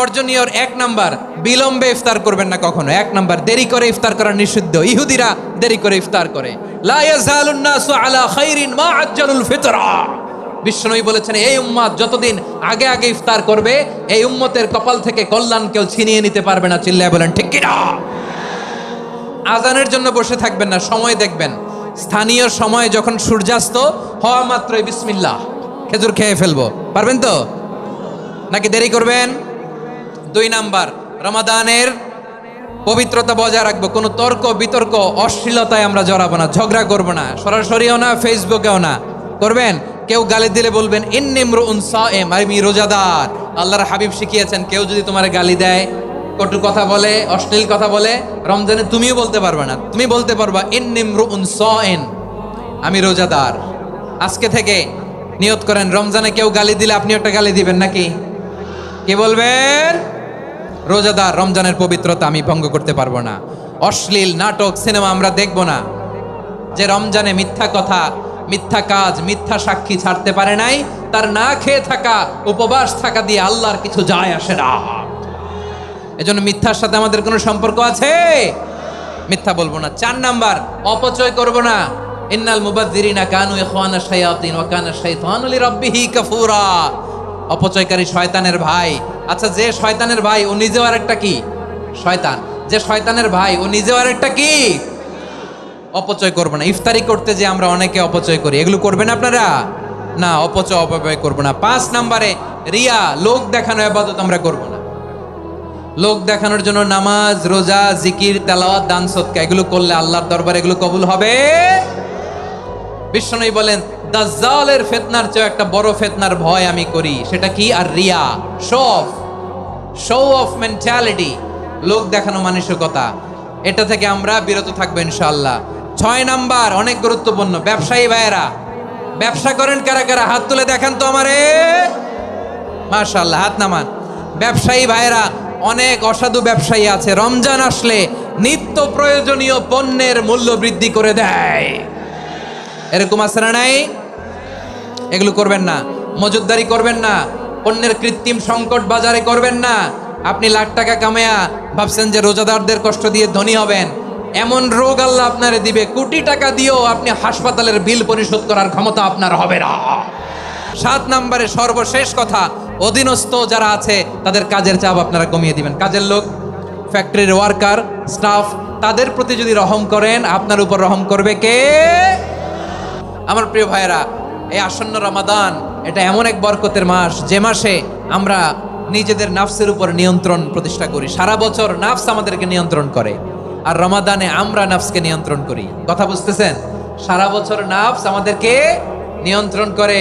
বর্জনীয় এক নাম্বার, বিলম্বে ইফতার করবেন না কখনো। এক নাম্বার, দেরি করে ইফতার করা নিষিদ্ধ। ইহুদিরা দেরি করে ইফতার করে। লা ইয়াজালুন নাসু আলা খাইরিন মা আজ্জালুল ফিতরা। বিশ্বনবী বলেছেন, এই উম্মত যতদিন আগে আগে ইফতার করবে, এই উম্মতের কপাল থেকে কল্যাণ কেউ ছিনিয়ে নিতে পারবে না। চিল্লায় বলেন ঠিক কিনা? আজানের জন্য বসে থাকবেন না, সময় দেখবেন। স্থানীয় সময় যখন সূর্যাস্ত হওয়া মাত্রই বিসমিল্লাহ, খেজুর খেয়ে ফেলবো। পারবেন তো নাকি দেরি করবেন? 2 নাম্বার, রমাদানের পবিত্রতা বজায় রাখবো। কোনো তর্ক বিতর্ক অশ্লীলতায় আমরা জড়াবো না, ঝগড়া করবো না, সরাসরিও না, ফেসবুকেও না। করবেন কেউ গালি দিলে বলবেন ইন্নী ইমরুউন সায়েম, আমি রোজাদার। আল্লাহর হাবিব শিখিয়েছেন, কেউ যদি তোমার গালি দেয়, কটু কথা বলে, অশ্লীল কথা বলে, রমজানে তুমিও বলতে পারবে না। তুমি বলতে পারবা ইন্নী ইমরুউন সায়েম, আমি রোজাদার। আজকে থেকে নিয়ত করেন, রমজানে কেউ গালি দিলে আপনি একটা গালি দিবেন নাকি? কি বলবেন? রোজাদার, রমজানের পবিত্রতা আমি ভঙ্গ করতে পারবো না। অশ্লীল নাটক সিনেমা আমরা দেখব না। যে রমজানে মিথ্যা কথা, মিথ্যা কাজ, মিথ্যা সাক্ষী ছাড়তে পারে নাই, তার না খেয়ে থাকা, উপবাস থাকা দিয়ে আল্লাহর কিছু যায় আসে না। এজন্য মিথ্যার সাথে আমাদের কোনো সম্পর্ক আছে? মিথ্যা বলবো না। 4 নাম্বার, অপচয় করব না। ইন্নাল মুবাযযিরিনা কানু ইখওয়ানা শায়াতিন ওয়া কানা শাইতানু লিরাব্বিহি কাফুরা। অপচয়কারী শয়তানের ভাই। আচ্ছা, যে শয়তানের ভাই ও নিজেও আরেকটা কি? শয়তান। যে শয়তানের ভাই ও নিজেও আরেকটা কি? অপচয় করবো না। ইফতারি করতে যে আমরা অনেকে অপচয় করি, এগুলো করবেন আপনারা না। অপচয় করবো না। 5 নাম্বারে, রিয়া, লোক দেখানো ইবাদত আমরা করবো না। লোক দেখানোর জন্য নামাজ, রোজা, জিকির, তেলাওয়াত, দান, সদকা এগুলো করলে আল্লাহর দরবারে এগুলো কবুল হবে। বিশ্বনবী বলেন, দাজ্জালের ফিতনার চেয়ে একটা বড় ফিতনার ভয় আমি করি, সেটা কি? আর রিয়া, শো অফ মেন্টালিটি, লোক দেখানো মানসিকতা। এটা থেকে আমরা বিরত থাকবো ইনশাআল্লাহ। 6 নাম্বার, অনেক গুরুত্বপূর্ণ, ব্যবসায়ী ভাইয়েরা, ব্যবসা করেন কারা কারা? হাত তুলে দেখান তো আমারে। মাশাআল্লাহ, হাত নামান। ব্যবসায়ী ভাইয়েরা, অনেক অসাধু ব্যবসায়ী আছে, রমজান আসলে নিত্য প্রয়োজনীয় পণ্যের মূল্য বৃদ্ধি করে দেয়। এরকম আছে না নাই? এগুলো করবেন না। মজুদদারি করবেন না। পণ্যের কৃত্রিম সংকট বাজারে করবেন না। আপনি লাখ টাকা কামায়া ভাবছেন যে রোজাদারদের কষ্ট দিয়ে ধনী হবেন। এমন রোগ আল্লাহ আপনারে দিবে, কোটি টাকা দিয়েও আপনি হাসপাতালের বিল পরিশোধ করার ক্ষমতা আপনার হবে না। 7 নাম্বারে, সর্বশেষ কথা, অধীনস্থ যারা আছে তাদের কাজের চাপ আপনারা কমিয়ে দিবেন। কাজের লোক, ফ্যাক্টরির ওয়ার্কার, স্টাফ, তাদের প্রতি যদি রহম করেন, আপনার উপর রহম করবে কে? আমার প্রিয় ভাইয়েরা, এই আসন্ন রমাদান এটা এমন এক বরকতের মাস, যে মাসে আমরা নিজেদের নাফসের উপর নিয়ন্ত্রণ প্রতিষ্ঠা করি। সারা বছর নাফস আমাদেরকে নিয়ন্ত্রণ করে, আর রমাদানে আমরা নাফসকে নিয়ন্ত্রণ করি। কথা বুঝতেছেন? সারা বছর নাফস আমাদেরকে নিয়ন্ত্রণ করে।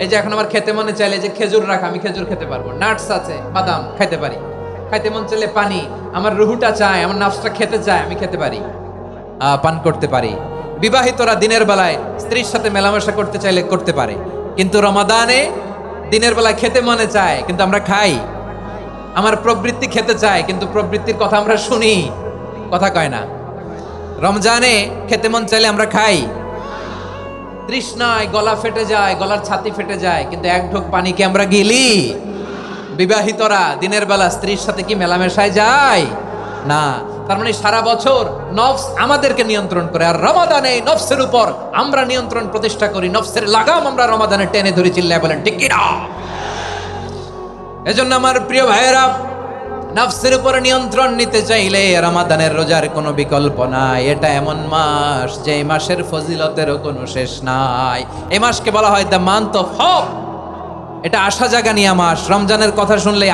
এই যে এখন আমার খেতে মনে চাইলে যে খেজুর রাখা, আমি খেজুর খেতে পারবো। নাটস আছে, বাদাম খাইতে পারি। খাইতে মন চাইলে পানি, আমার রুহুটা চায়, আমার নাফসটা খেতে চায়, আমি খেতে পারি, পান করতে পারি। বিবাহিতরা দিনের বেলায় স্ত্রীর সাথে মেলামেশা করতে চাইলে করতে পারে, কিন্তু রমাদানে দিনের বেলায় খেতে মনে চায় কিন্তু আমরা খাই। আমার প্রবৃত্তি খেতে চায় কিন্তু প্রবৃত্তির কথা আমরা শুনি, কথা কয় না। রমজানে খেতে মন চাইলে আমরা খাই। তৃষ্ণায় গলা ফেটে যায়, গলার ছাতি ফেটে যায়, কিন্তু এক ঢোক পানি কি আমরা গিলি? বিবাহিতরা দিনের বেলা স্ত্রীর সাথে কি মেলামেশায় যায় না। তার মানে সারা বছর নফস আমাদেরকে নিয়ন্ত্রণ করে, আর রমাদানে নফসের উপর আমরা নিয়ন্ত্রণ প্রতিষ্ঠা করি। নফসের লাগাম আমরা রমাদানে টেনে ধরে, চিল্লায় বলেন ঠিক কিনা? এজন্য আমার প্রিয় ভাইয়েরা, নফসের উপর নিয়ন্ত্রণ নিতে চাইলে রমাদানের রোজার কোনো বিকল্প নাই। এটা এমন মাস যে মাসের ফজিলতেরও কোনো শেষ নাই। এই মাসকে বলা হয় দ্য মান্থ অফ হোপ। এটা আশা জাগানিয়া মাস। রমজানের কথা শুনলে